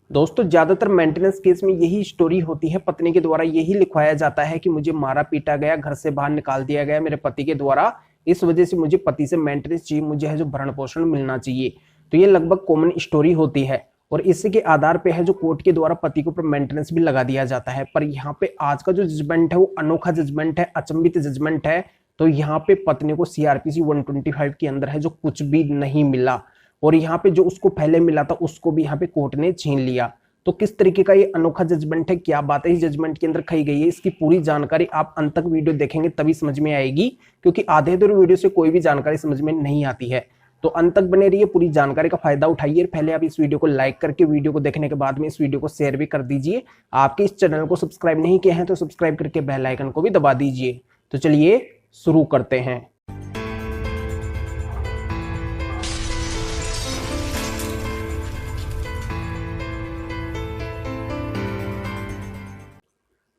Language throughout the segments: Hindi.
दोस्तों ज्यादातर मेंटेनेंस केस में यही स्टोरी होती है, पत्नी के द्वारा यही लिखवाया जाता है कि मुझे मारा पीटा गया, घर से बाहर निकाल दिया गया मेरे पति के द्वारा, इस वजह से मुझे पति से मेंटेनेंस चाहिए, मुझे है जो भरण पोषण मिलना चाहिए। तो ये लगभग कॉमन स्टोरी होती है और इसी के आधार पे है जो कोर्ट के द्वारा पति के ऊपर मेंटेनेंस भी लगा दिया जाता है। पर यहाँ पे आज का जो जजमेंट है वो अनोखा जजमेंट है, अचंभित जजमेंट है। तो यहाँ पे पत्नी को सीआरपीसी 125 के अंदर है जो कुछ भी नहीं मिला और यहाँ पे जो उसको पहले मिला था उसको भी यहाँ पे कोर्ट ने छीन लिया। तो किस तरीके का ये अनोखा जजमेंट है, क्या बात है इस जजमेंट के अंदर कही गई है, इसकी पूरी जानकारी आप अंत तक वीडियो देखेंगे तभी समझ में आएगी, क्योंकि आधे अधूरे वीडियो से कोई भी जानकारी समझ में नहीं आती है। तो अंत तक बने रहिए, पूरी जानकारी का फायदा उठाइए। पहले आप इस वीडियो को लाइक करके वीडियो को देखने के बाद में इस वीडियो को शेयर भी कर दीजिए। आपके इस चैनल को सब्सक्राइब नहीं किया है तो सब्सक्राइब करके बेल आइकन को भी दबा दीजिए। तो चलिए शुरू करते हैं।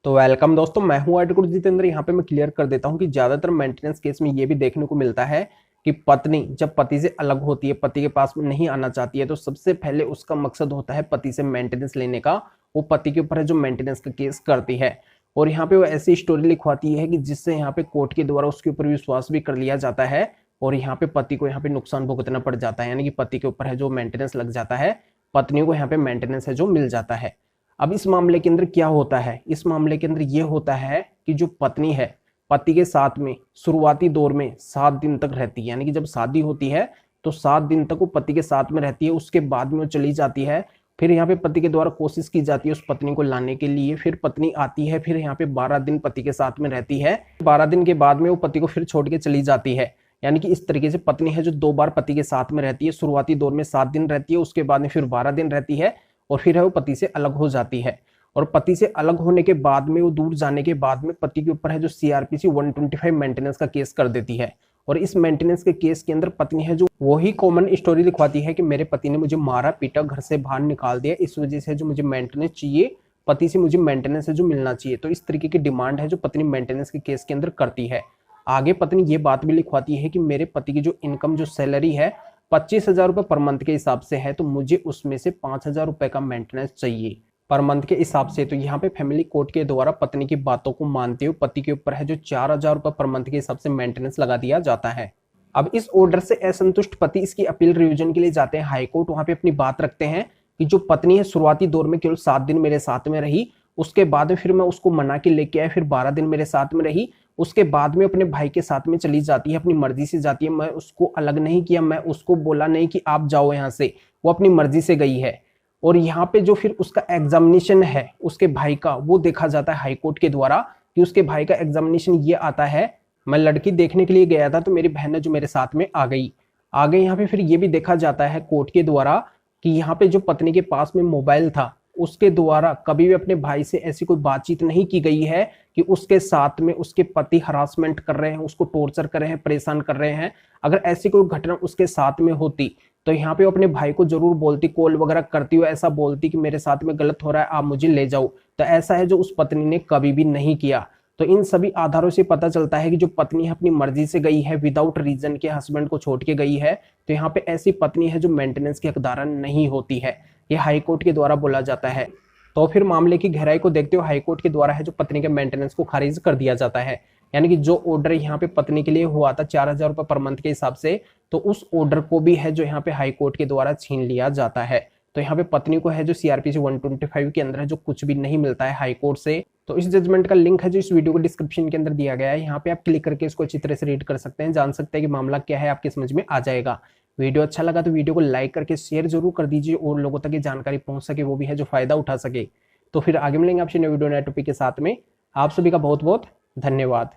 तो वेलकम दोस्तों, मैं हूं एडवोकेट जितेंद्र। यहाँ पे मैं क्लियर कर देता हूं कि ज्यादातर मेंटेनेंस केस में ये भी देखने को मिलता है कि पत्नी जब पति से अलग होती है, पति के पास में नहीं आना चाहती है, तो सबसे पहले उसका मकसद होता है पति से मेंटेनेंस लेने का। वो पति के ऊपर है जो मेंटेनेंस का केस करती है और यहाँ पे वो ऐसी स्टोरी लिखवाती है कि जिससे यहाँ पे कोर्ट के द्वारा उसके ऊपर विश्वास भी कर लिया जाता है और यहाँ पे पति को यहाँ पे नुकसान भुगतना पड़ जाता है, यानी कि पति के ऊपर है जो मेंटेनेंस लग जाता है, पत्नी को यहाँ पे मेंटेनेंस है जो मिल जाता है। अब इस मामले के अंदर क्या होता है, इस मामले के अंदर यह होता है कि जो पत्नी है पति के साथ में शुरुआती दौर में 7 दिन तक रहती है, यानी कि जब शादी होती है तो 7 दिन तक वो पति के साथ में रहती है। उसके बाद में वो चली जाती है। फिर यहाँ पे पति के द्वारा कोशिश की जाती है उस पत्नी को लाने के लिए, फिर पत्नी आती है, फिर यहाँ पे 12 दिन पति के साथ में रहती है। 12 दिन के बाद में वो पति को फिर छोड़ के चली जाती है। यानी कि इस तरीके से पत्नी है जो 2 बार पति के साथ में रहती है। शुरुआती दौर में 7 दिन रहती है, उसके बाद में फिर 12 दिन रहती है और फिर है वो पति से अलग हो जाती है। और पति से अलग होने के बाद में वो दूर जाने के बाद में पति के ऊपर है जो सीआरपीसी 125 मेंटेनेंस का केस कर देती है। और इस मेंटेनेंस के केस के अंदर पत्नी है जो वही कॉमन स्टोरी लिखवाती है कि मेरे पति ने मुझे मारा पीटा, घर से बाहर निकाल दिया, इस वजह से जो मुझे मेंटेनेंस चाहिए, पति से मुझे मेंटेनेंस है जो मिलना चाहिए। तो इस तरीके की डिमांड है जो पत्नी मेंटेनेंस के केस के अंदर करती है। आगे पत्नी ये बात भी लिखवाती है कि मेरे पति की जो इनकम जो सैलरी है 25,000 रुपये पर मंथ के हिसाब से है, तो मुझे उसमें से 5,000 रुपये का मेंटेनेंस चाहिए पर मंथ के हिसाब से। तो यहाँ पे फैमिली कोर्ट के द्वारा पत्नी की बातों को मानते हुए पति के ऊपर है जो 4,000 रुपये पर मंथ के हिसाब से मेंटेनेंस लगा दिया जाता है। अब इस ऑर्डर से असंतुष्ट पति इसकी अपील रिवीजन के लिए जाते हैं हाई कोर्ट। वहां पे अपनी बात रखते हैं कि जो पत्नी है शुरुआती दौर में केवल 7 दिन मेरे साथ में रही, उसके बाद में फिर मैं उसको मना के लेके आया, फिर 12 दिन मेरे साथ में रही, उसके बाद में अपने भाई के साथ में चली जाती है, अपनी मर्जी से जाती है। मैं उसको अलग नहीं किया, मैं उसको बोला नहीं कि आप जाओ यहाँ से, वो अपनी मर्जी से गई है। और यहाँ पे जो फिर उसका एग्जामिनेशन है उसके भाई का, वो देखा जाता है हाईकोर्ट के द्वारा कि उसके भाई का एग्जामिनेशन ये आता है, मैं लड़की देखने के लिए गया था तो मेरी बहन है जो मेरे साथ में आ गई। आगे यहाँ पे फिर ये भी देखा जाता है कोर्ट के द्वारा कि यहाँ पे जो पत्नी के पास में मोबाइल था उसके द्वारा कभी भी अपने भाई से ऐसी कोई बातचीत नहीं की गई है कि उसके साथ में उसके पति हरासमेंट कर रहे हैं, उसको टॉर्चर कर रहे हैं, परेशान कर रहे हैं। अगर ऐसी कोई घटना उसके साथ में होती तो यहाँ पे अपने भाई को जरूर बोलती, कॉल वगैरह करती हुई ऐसा बोलती कि मेरे साथ में गलत हो रहा है, आप मुझे ले जाओ। तो ऐसा है जो उस पत्नी ने कभी भी नहीं किया। तो इन सभी आधारों से पता चलता है कि जो पत्नी है अपनी मर्जी से गई है, विदाउट रीजन के हस्बैंड को छोड़ के गई है। तो यहाँ पे ऐसी पत्नी है जो मेंटेनेंस की हकदार नहीं होती है, ये हाईकोर्ट के द्वारा बोला जाता है। तो फिर मामले की गहराई को देखते हुए हाईकोर्ट के द्वारा है जो पत्नी के मेंटेनेंस को खारिज कर दिया जाता है। यानी कि जो ऑर्डर यहाँ पे पत्नी के लिए हुआ था 4,000 रुपये पर मंथ के हिसाब से, तो उस ऑर्डर को भी है जो यहाँ पे हाईकोर्ट के द्वारा छीन लिया जाता है। तो यहाँ पे पत्नी को है जो सीआरपीसी 125 के अंदर है जो कुछ भी नहीं मिलता है हाईकोर्ट से। तो इस जजमेंट का लिंक है जो इस वीडियो को डिस्क्रिप्शन के अंदर दिया गया है, यहाँ पे आप क्लिक करके इसको अच्छी तरह से रीड कर सकते हैं, जान सकते हैं कि मामला क्या है, आपके समझ में आ जाएगा। वीडियो अच्छा लगा तो वीडियो को लाइक करके शेयर जरूर कर दीजिए और लोगों तक ये जानकारी पहुंच सके, वो भी है जो फायदा उठा सके। तो फिर आगे मिलेंगे आपसे नए वीडियो नए टॉपिक के साथ में। आप सभी का बहुत बहुत धन्यवाद।